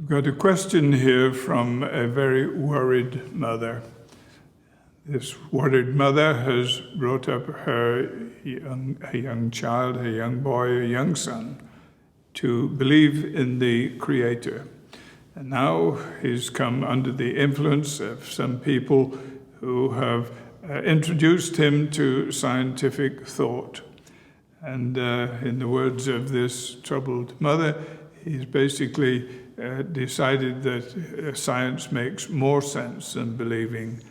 We've got a question here from a very worried mother. This worried mother has brought up a young child, a young boy, a young son, to believe in the Creator. And now he's come under the influence of some people who have introduced him to scientific thought. And in the words of this troubled mother, he's basically decided that science makes more sense than believing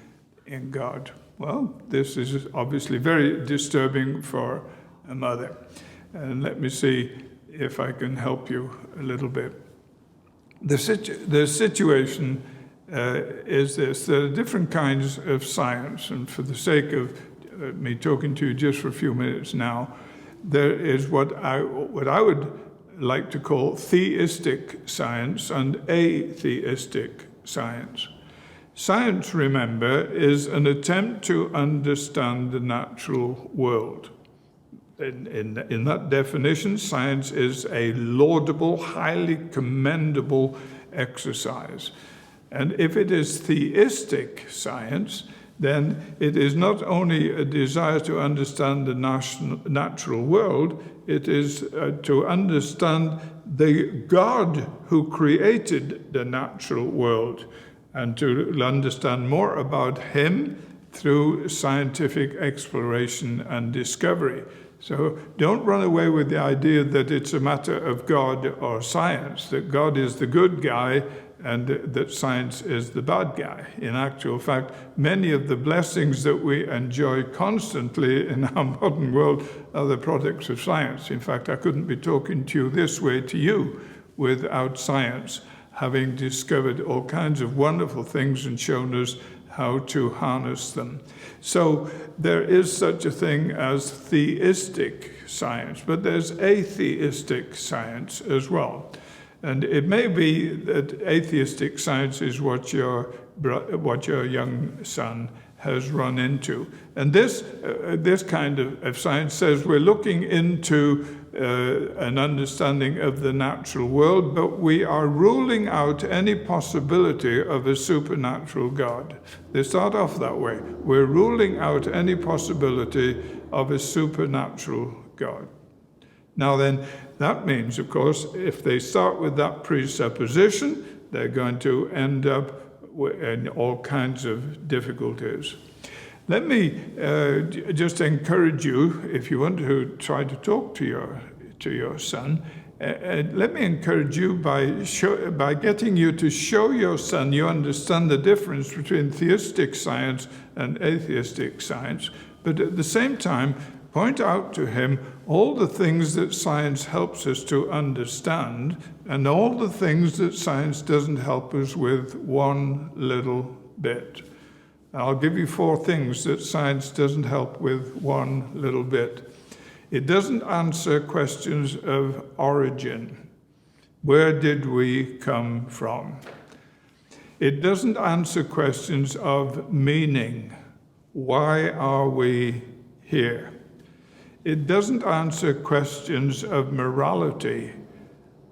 in God. Well, this is obviously very disturbing for a mother. And let me see if I can help you a little bit. The situation is this. There are different kinds of science, and for the sake of me talking to you just for a few minutes now, there is what I would like to call theistic science and atheistic science. Science, remember, is an attempt to understand the natural world. In that definition, science is a laudable, highly commendable exercise. And if it is theistic science, then it is not only a desire to understand the natural world, it is to understand the God who created the natural world, and to understand more about him through scientific exploration and discovery. So don't run away with the idea that it's a matter of God or science, that God is the good guy and that science is the bad guy. In actual fact, many of the blessings that we enjoy constantly in our modern world are the products of science. In fact, I couldn't be talking to you this way to you without science having discovered all kinds of wonderful things and shown us how to harness them. So there is such a thing as theistic science, but there's atheistic science as well. And it may be that atheistic science is what your young son has run into. And this kind of science says we're looking into an understanding of the natural world, but we are ruling out any possibility of a supernatural God. They start off that way. We're ruling out any possibility of a supernatural God. Now then, that means, of course, if they start with that presupposition, they're going to end up in all kinds of difficulties. Let me just encourage you, if you want to try to talk to your son, let me encourage you by getting you to show your son you understand the difference between theistic science and atheistic science, but at the same time, point out to him all the things that science helps us to understand and all the things that science doesn't help us with one little bit. I'll give you 4 things that science doesn't help with one little bit. It doesn't answer questions of origin. Where did we come from? It doesn't answer questions of meaning. Why are we here? It doesn't answer questions of morality.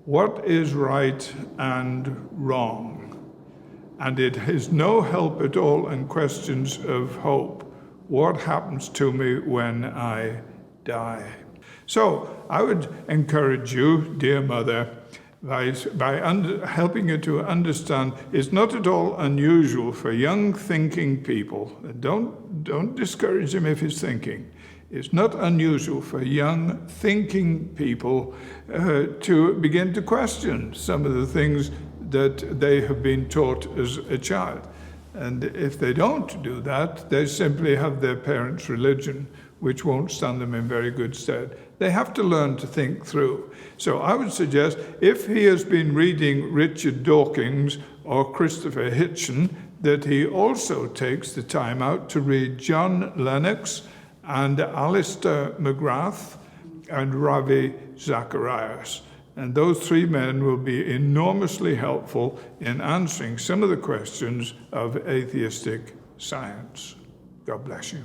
What is right and wrong? And it has no help at all in questions of hope. What happens to me when I die? So I would encourage you, dear mother, by helping you to understand it's not at all unusual for young thinking people. Don't discourage him if he's thinking. It's not unusual for young thinking people to begin to question some of the things that they have been taught as a child. And if they don't do that, they simply have their parents' religion, which won't stand them in very good stead. They have to learn to think through. So I would suggest, if he has been reading Richard Dawkins or Christopher Hitchens, that he also takes the time out to read John Lennox and Alistair McGrath and Ravi Zacharias. And those 3 men will be enormously helpful in answering some of the questions of atheistic science. God bless you.